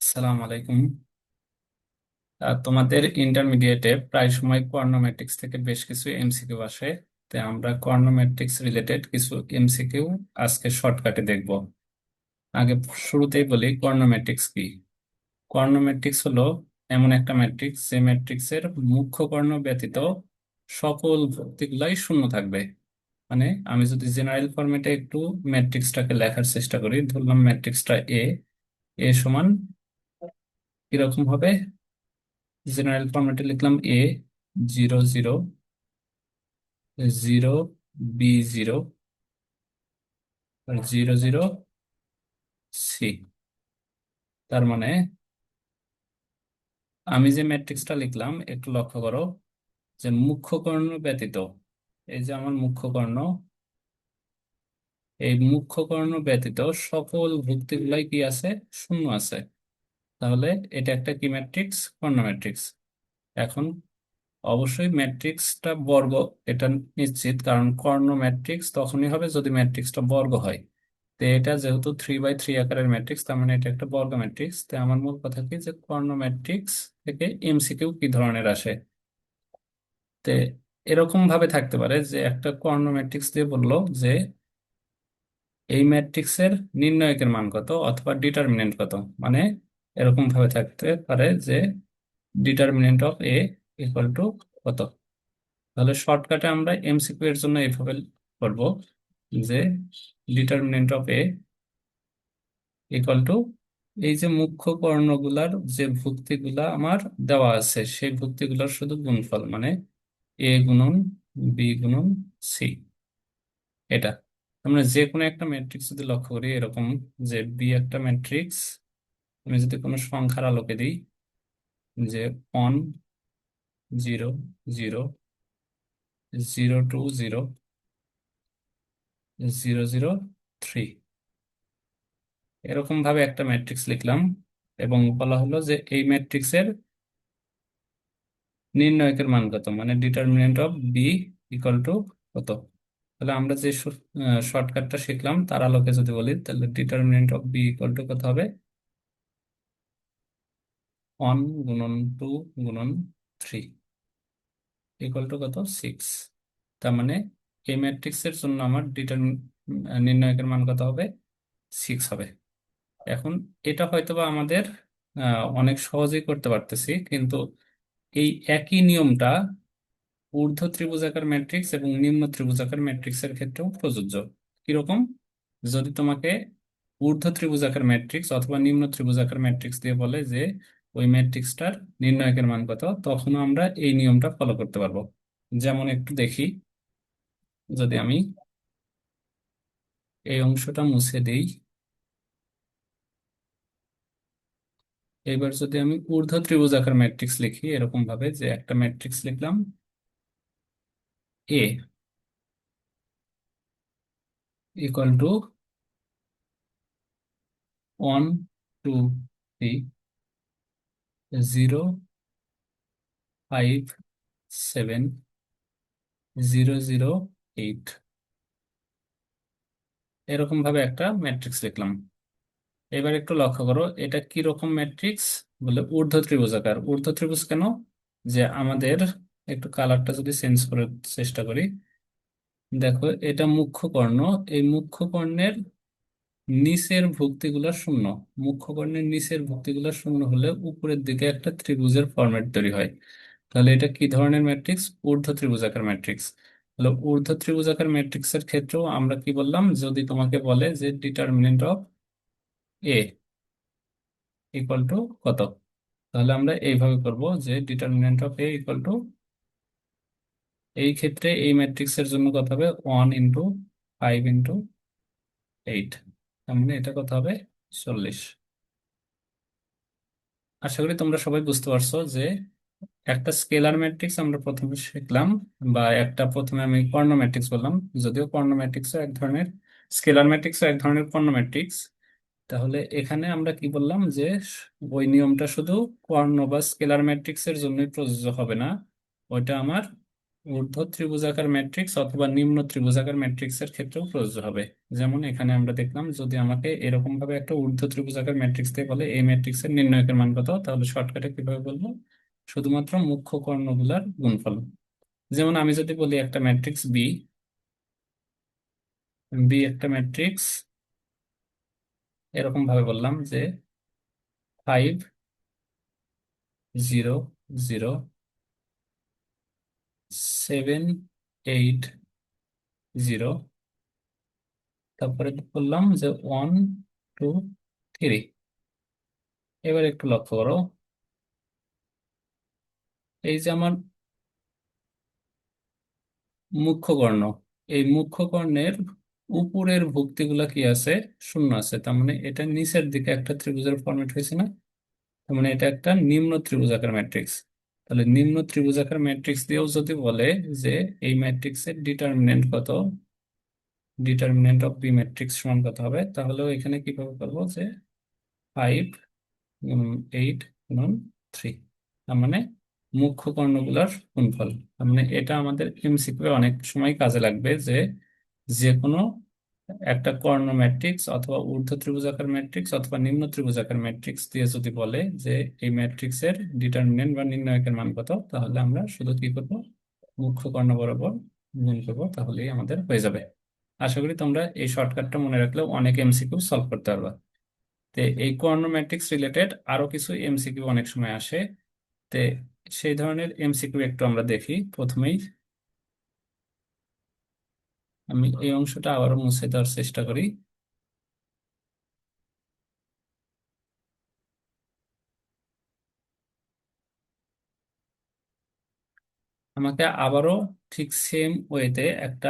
আসসালামু আলাইকুম। তোমাদের ইন্টারমিডিয়েটে প্রায় সময় কোয়ার্নোমেট্রিক্স থেকে বেশ কিছু এমসিকিউ আসে। তো আমরা কোয়ার্নোমেট্রিক্স রিলেটেড কিছু এমসিকিউ আজকে শর্টকাটে দেখব। আগে শুরুতেই বলি কোয়ার্নোমেট্রিক্স কি। কোয়ার্নোমেট্রিক্স হলো এমন একটা ম্যাট্রিক্স যে ম্যাট্রিক্সের মুখ্য কর্ণ ব্যতীত সকল ভুক্তিগুলাই শূন্য থাকবে। মানে আমি যদি জেনারেল ফরম্যাটে একটু ম্যাট্রিক্সটাকে লেখার চেষ্টা করি, ধরলাম ম্যাট্রিক্সটা এ। এ সমান কিরকম হবে? জেনারেল ফরম্যাটে লিখলাম এ 0 0 0 B 0 আর 0 0 C। তার মানে আমি যে ম্যাট্রিক্সটা লিখলাম একটু লক্ষ্য করো যে মুখ্য কর্ণ ব্যতীত, এই যে আমার মুখ্য কর্ণ, এই মুখ্য কর্ণ ব্যতীত সকল ভুক্তিগুলাই কি আছে? শূন্য আছে। তাহলে এটা একটা কি ম্যাট্রিক্স? কর্ণ ম্যাট্রিক্স। এখন অবশ্যই ম্যাট্রিক্সটা বর্গ, এটা নিশ্চিত, কারণ কর্ণ ম্যাট্রিক্স তখনই হবে যদি ম্যাট্রিক্সটা বর্গ হয়। তো এটা যেহেতু 3/3 আকারের ম্যাট্রিক্স, তার মানে এটা একটা বর্গ ম্যাট্রিক্স। তো আমার মূল কথা কি যে কর্ণ ম্যাট্রিক্স থেকে এমসিকিউ কি ধরনের আসে। তো এরকম ভাবে থাকতে পারে যে একটা কর্ণ ম্যাট্রিক্স দিয়ে বললো যে এই ম্যাট্রিক্সের নির্ণায়কের মান কত অথবা ডিটারমিনেন্ট কত। মানে এরকম ভাবে থাকতে পারে যে determinant of A equal to কত। তাহলে শর্টকাটে আমরা এমসিকিউ এর জন্য এইভাবে করব যে determinant of A equal to এই যে মুখ্য কর্ণগুলার যে ভুক্তিগুলা আমার দেওয়া আছে সেই ভুক্তিগুলোর শুধু গুণফল, মানে এ গুণন বি গুণন সি। এটা আমরা যে কোনো একটা ম্যাট্রিক্স যদি লক্ষ্য করি এরকম, যে বি একটা ম্যাট্রিক্স, আমি যদি কোনো সংখ্যার আলোকে দিই যে 1 0 0 0 2 0 0 0 3, এরকম ভাবে একটা ম্যাট্রিক্স লিখলাম এবং বলা হলো যে এই ম্যাট্রিক্সের নির্ণায়কের মান কত, মানে determinant of B equal to কত। তাহলে আমরা যে শর্টকাটটা শিখলাম তার আলোকে যদি বলি, তাহলে determinant of B equal to কত হবে? 1 গুণন 2 গুণন 3 ইকুয়াল টু কত? 6। তার মানে এই ম্যাট্রিক্সের জন্য আমার নির্ণায়কের মান কত হবে? 6 হবে। এখন এটা হয়তোবা আমাদের অনেক সহজেই করতে পারতেছি, কিন্তু এই একই নিয়মটা ঊর্ধ্ব ত্রিভুজাকার ম্যাট্রিক্স এবং নিম্ন ত্রিভুজাকার ম্যাট্রিক্সের ক্ষেত্রেও প্রযোজ্য। কিরকম? যদি তোমাকে ঊর্ধ্ব ত্রিভুজাকার ম্যাট্রিক্স অথবা নিম্ন ত্রিভুজাকার ম্যাট্রিক্স দিয়ে বলে যে ওই ম্যাট্রিক্সটার নির্ণায়কের মান কত, তখনও আমরা এই নিয়মটা ফলো করতে পারবো। যেমন একটু দেখি, যদি আমি এই অংশটা মুছে দিই, এবার যদি আমি ঊর্ধ্ব ত্রিভুজাকার ম্যাট্রিক্স লিখি এরকম ভাবে, যে একটা ম্যাট্রিক্স লিখলাম এ ইকুয়াল টু 1 2 3 0 5 7 0 0 8, এরকম ভাবে একটা ম্যাট্রিক্স লিখলাম। এবার একটু লক্ষ্য করো এটা কি রকম ম্যাট্রিক্স। বলে ঊর্ধ্ব ত্রিভুজাকার। ঊর্ধ্ব ত্রিভুজ কেন? যে আমাদের একটু কালারটা যদি চেঞ্জ করার চেষ্টা করি, দেখো এটা মুখ্য কর্ণ, এই মুখ্য কর্ণের নিচের ভুক্তিগুলো শূন্য। মুখ্য কর্ণের নিচের ভুক্তিগুলো শূন্য হলে উপরের দিকে একটা ত্রিভুজের ফরম্যাট তৈরি হয়। তাহলে এটা কি ধরনের ম্যাট্রিক্স? ঊর্ধ্ব ত্রিভুজাকার ম্যাট্রিক্স। তাহলে ঊর্ধ্ব ত্রিভুজাকার ম্যাট্রিক্সের ক্ষেত্রেও আমরা কি বললাম, যদি তোমাকে বলে যে determinant of A equal to কত, তাহলে আমরা এইভাবে করব যে determinant of A equal to, এই ক্ষেত্রে এই ম্যাট্রিক্সের জন্য কত হবে? 1 × 5 × 8। তার মানে এটা কত হবে? 40। আশা করি তোমরা সবাই বুঝতে পারছো যে একটা স্কেলার ম্যাট্রিক্স আমরা প্রথমে শিখলাম, বা একটা প্রথমে আমি কর্ণ ম্যাট্রিক্স বললাম, যদিও কর্ণ ম্যাট্রিক্সও এক ধরনের, স্কেলার ম্যাট্রিক্সও এক ধরনের কর্ণ ম্যাট্রিক্স। তাহলে এখানে আমরা কি বললাম যে ওই নিয়মটা শুধু কর্ণ বা স্কেলার ম্যাট্রিক্সের জন্যই প্রযোজ্য হবে না, ওইটা আমার ঊর্ধ্ব ত্রিভুজাকার ম্যাট্রিক্স অথবা নিম্ন ত্রিভুজাকার ম্যাট্রিক্সের ক্ষেত্রেও প্রযোজ্য হবে। যেমন এখানে আমরা দেখলাম, যদি আমাকে এরকম ভাবে একটা ঊর্ধ্ব ত্রিভুজাকার ম্যাট্রিক্স দিয়ে বলে এই ম্যাট্রিক্সের নির্ণায়কের মান কত, তাহলে শর্টকাটে কিভাবে বলবো? শুধুমাত্র মুখ্য কর্ণগুলার গুণফল। যেমন আমি যদি বলি একটা ম্যাট্রিক্স বি, বি একটা ম্যাট্রিক্স, এরকম ভাবে বললাম যে 5 0 0 7 8 0, তারপরে বললাম যে 1 2 3। এবার একটু লক্ষ্য করো, এই যে আমার মুখ্য কর্ণ, এই মুখ্য কর্ণের উপরের ভুক্তিগুলা কি আছে? শূন্য আছে। তার মানে এটা নিচের দিকে একটা ত্রিভুজের ফর্মেট হয়েছে না? তার মানে এটা একটা নিম্ন ত্রিভুজাকার ম্যাট্রিক্স। তাহলে নিম্ন ত্রিভুজাকার ম্যাট্রিক্স দিয়েও যদি বলে যে এই ম্যাট্রিক্সের ডিটারমিনেন্ট কত, ডিটারমিনেন্ট অফ বি ম্যাট্রিক্স সমান কত হবে, তাহলেও এখানে কিভাবে করবো যে 5 8 3। তার মানে মুখ্য কর্ণগুলোর গুণফল। তার মানে এটা আমাদের এমসিকিউ অনেক সময় কাজে লাগবে, যে যে কোনো একটা কর্ণ ম্যাট্রিক্স অথবা ঊর্ধ্ব ত্রিভুজাকার ম্যাট্রিক্স অথবা নিম্ন ত্রিভুজাকার ম্যাট্রিক্স দিয়ে যদি বলে যে এই ম্যাট্রিক্সের ডিটারমিনেন্ট বা নির্ণায়কের মান কত, তাহলে আমরা শুধু কি করব? মুখ্য কর্ণ বরাবর গুণ করবো, তাহলেই আমাদের হয়ে যাবে। আশা করি তোমরা এই শর্টকাটটা মনে রাখলেও অনেক এমসিকিউ সলভ করতে পারবা। তে এই কোঅর্ডিনেট্রিক্স রিলেটেড আরো কিছু এমসিকিউ অনেক সময় আসে। তে সেই ধরনের এমসিকিউ একটু আমরা দেখি। প্রথমেই আমি এই অংশটা আবারও মুছে দেওয়ার চেষ্টা করি। আমাকে আবারও ঠিক সেম ওয়েতে একটা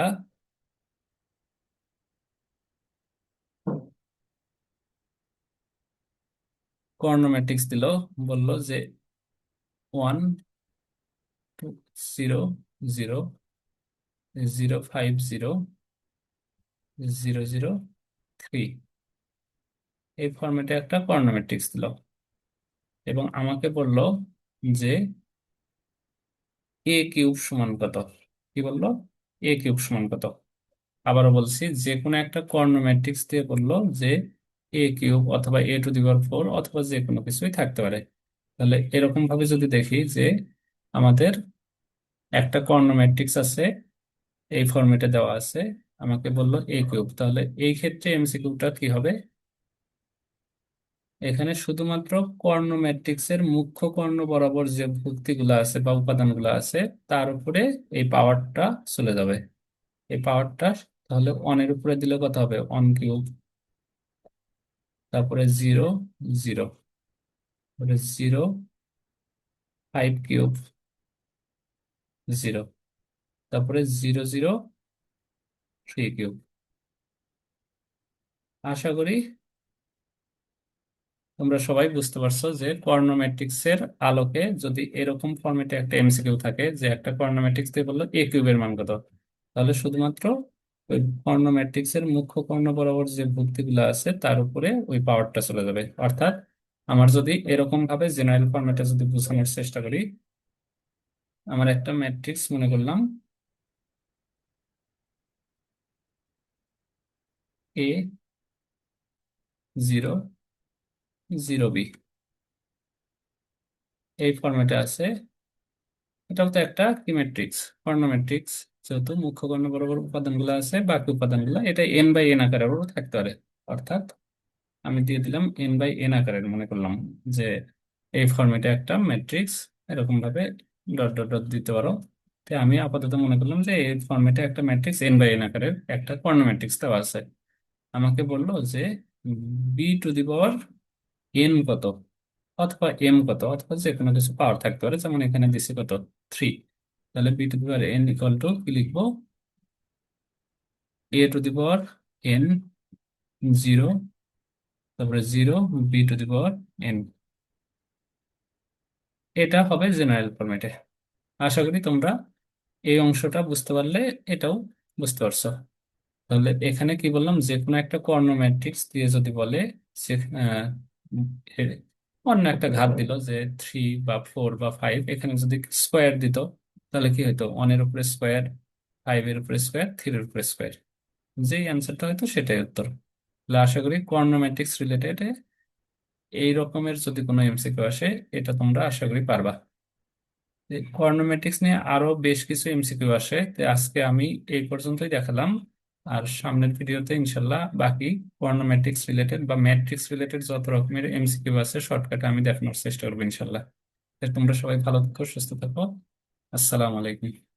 কোঅর্ডিনেট্রিক্স দিল, বলল যে 1 2 0 0 5 0 0 0 3, এই ফরম্যাটে একটা কোঅর্ডিনেট্রিক্স দিল এবং আমাকে বলল যে a³ সমান কত। কি বললো? a³ সমান কত। আবারও বলছি, যে কোনো একটা কর্ণ ম্যাট্রিক্স দিয়ে বললো যে a³ অথবা a⁴ অথবা যে কোনো কিছুই থাকতে পারে। তাহলে এরকম ভাবে যদি দেখি যে আমাদের একটা কর্ণ ম্যাট্রিক্স আছে, এই ফরম্যাটে দেওয়া আছে, আমাকে বললো a³, তাহলে এই ক্ষেত্রে এমসিকিউটা কি হবে? এখানে শুধুমাত্র কর্ণ ম্যাট্রিক্সের মুখ্য কর্ণ বরাবর যে ভুক্তিগুলো আছে বা উপাদানগুলো আছে, তার উপরে এই পাওয়ারটা চলে যাবে। এই পাওয়ারটা তাহলে অনের উপরে দিলে কত হবে? 1³, তারপরে 0 0, তারপরে 0 5³ 0, তারপরে 0 0 3³ আশা করি তোমরা সবাই বুঝতে পারছো যে কর্ণ ম্যাট্রিক্সের আলোকে যদি এরকম ফরম্যাটে একটা এমসিকিউ থাকে যে একটা কর্ণ ম্যাট্রিক্স দিয়ে বললো a³ এর মান কত, তাহলে শুধুমাত্র ওই কর্ণ ম্যাট্রিক্সের মুখ্য কর্ণ বরাবর যে ভুক্তিগুলো আছে তার উপরে ওই পাওয়ারটা চলে যাবে। অর্থাৎ আমার যদি এরকম ভাবে জেনারেল ফরম্যাটে যদি বোঝানোর চেষ্টা করি, আমার একটা ম্যাট্রিক্স মনে করলাম a 0 0 b, এই ফরম্যাটে আছে। এটাও তো একটা কি ম্যাট্রিক্স? কর্ণ ম্যাট্রিক্স। যেহেতু মুখ্য কর্ণ বরাবর উপাদানগুলো আছে, বাকি উপাদানগুলো এটা n/n আকারেরও থাকতে পারে। অর্থাৎ আমি দিয়ে দিলাম n/n আকারের, মনে করলাম যে এই ফরম্যাটে একটা ম্যাট্রিক্স, এরকম ভাবে ডট ডট ডট দিতে পারো। তো আমি আপাতত মনে করলাম যে এই ফরম্যাটে একটা ম্যাট্রিক্স n/n আকারের একটা কর্ণ ম্যাট্রিক্স দেওয়া আছে। আমাকে বললো যে b⁴n কত, অথবা m কত, অথবা যে কোনো কিছু পাওয়ার থাকতে পারে, যেমন এখানে দিছি কত, 3। তাহলে b⁴n ইকুয়াল টু কি লিখবো? a⁴n 0, তারপরে 0 b⁴n। এটা হবে জেনারেল ফরম্যাটে। আশা করি তোমরা এই অংশটা বুঝতে পারলে এটাও বুঝতে পারছো। তাহলে এখানে কি বললাম, যে কোনো একটা কর্ণ ম্যাট্রিক্স দিয়ে যদি বলে সে এ- অন্য একটা ঘাত দিল যে 3 বা 4 বা 5, এখানে যদি স্কোয়ার দিত, তাহলে কি হতো, 1 এর উপরে স্কোয়ার, 5 এর উপরে স্কোয়ার, 3 এর উপরে স্কোয়ার, যেই অ্যান্সারটা হয়তো সেটাই উত্তর। তাহলে আশা করি কোঅর্ডিনেটরিক্স রিলেটেড এই রকমের যদি কোনো এমসিকিউ আসে, এটা তোমরা আশা করি পারবা। কোঅর্ডিনেটরিক্স নিয়ে আরো বেশ কিছু এমসিকিউ আসে, তো আজকে আমি এই পর্যন্তই দেখালাম। আর সামনের ভিডিওতে ইনশাল্লাহ বাকি কোঅর্ডিনেটরিক্স রিলেটেড বা ম্যাট্রিক্স রিলেটেড যত রকমের এমসিকিউ আছে শর্টকাটে আমি দেখানোর চেষ্টা করবো ইনশাল্লাহ। তো তোমরা সবাই ভালো থাকো, সুস্থ থাকো। আসসালামু আলাইকুম।